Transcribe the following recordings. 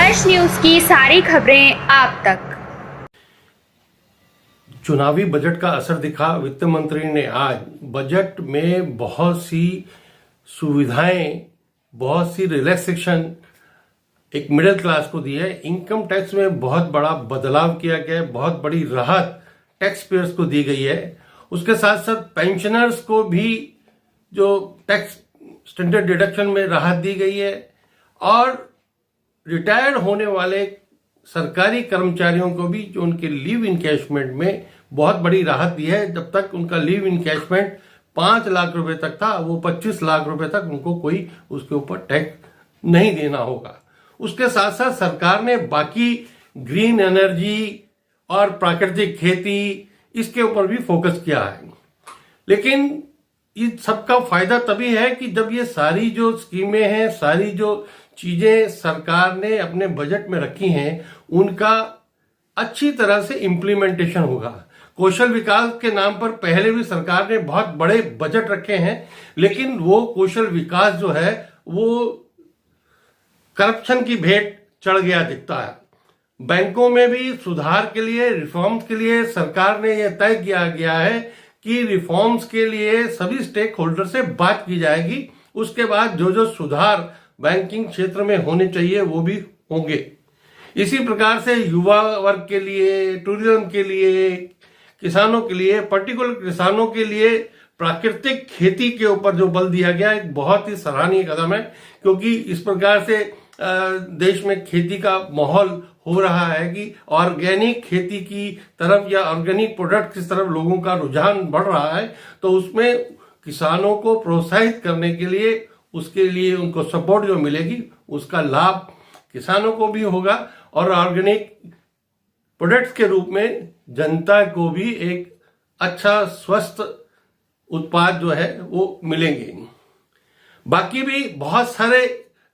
Fresh news की सारी खबरें आप तक। चुनावी बजट का असर दिखा। वित्त मंत्री ने आज बजट में बहुत सी सुविधाएं, बहुत सी रिलैक्सेशन एक मिडिल क्लास को दी है। इनकम टैक्स में बहुत बड़ा बदलाव किया गया है, बहुत बड़ी राहत टैक्स पेयर्स को दी गई है। उसके साथ साथ पेंशनर्स को भी जो टैक्स स्टैंडर्ड डिडक्शन में राहत दी गई है और रिटायर्ड होने वाले सरकारी कर्मचारियों को भी जो उनके लीव इनकैशमेंट में बहुत बड़ी राहत दी है। जब तक उनका लीव इनकैशमेंट 5 लाख रुपए तक था, वो 25 लाख रुपए तक उनको कोई उसके ऊपर टैक्स नहीं देना होगा। उसके साथ साथ सरकार ने बाकी ग्रीन एनर्जी और प्राकृतिक खेती इसके ऊपर भी फोकस किया है। लेकिन इस सबका फायदा तभी है कि जब ये सारी जो स्कीमें हैं, सारी जो चीजें सरकार ने अपने बजट में रखी हैं, उनका अच्छी तरह से इम्प्लीमेंटेशन होगा। कौशल विकास के नाम पर पहले भी सरकार ने बहुत बड़े बजट रखे हैं, लेकिन वो कौशल विकास जो है वो करप्शन की भेंट चढ़ गया दिखता है। बैंकों में भी सुधार के लिए, रिफॉर्म्स के लिए सरकार ने यह तय किया गया है कि रिफॉर्म्स के लिए सभी स्टेक होल्डर से बात की जाएगी। उसके बाद जो जो सुधार बैंकिंग क्षेत्र में होने चाहिए वो भी होंगे। इसी प्रकार से युवा वर्ग के लिए, टूरिज्म के लिए, किसानों के लिए, पर्टिकुलर किसानों के लिए प्राकृतिक खेती के ऊपर जो बल दिया गया एक बहुत ही सराहनीय कदम है, क्योंकि इस प्रकार से देश में खेती का माहौल हो रहा है कि ऑर्गेनिक खेती की तरफ या ऑर्गेनिक प्रोडक्ट की तरफ लोगों का रुझान बढ़ रहा है। तो उसमें किसानों को प्रोत्साहित करने के लिए, उसके लिए उनको सपोर्ट जो मिलेगी उसका लाभ किसानों को भी होगा और ऑर्गेनिक प्रोडक्ट्स के रूप में जनता को भी एक अच्छा स्वस्थ उत्पाद जो है वो मिलेंगे। बाकी भी बहुत सारे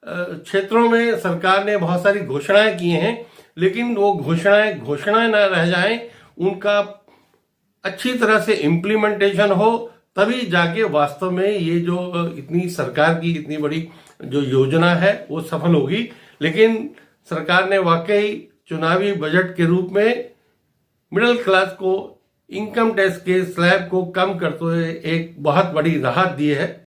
क्षेत्रों में सरकार ने बहुत सारी घोषणाएं की हैं, लेकिन वो घोषणाएं न रह जाएं, उनका अच्छी तरह से इम्प्लीमेंटेशन हो, तभी जाके वास्तव में ये जो इतनी सरकार की इतनी बड़ी जो योजना है वो सफल होगी। लेकिन सरकार ने वाकई चुनावी बजट के रूप में मिडिल क्लास को इनकम टैक्स के स्लैब को कम करते हुए एक बहुत बड़ी राहत दी है।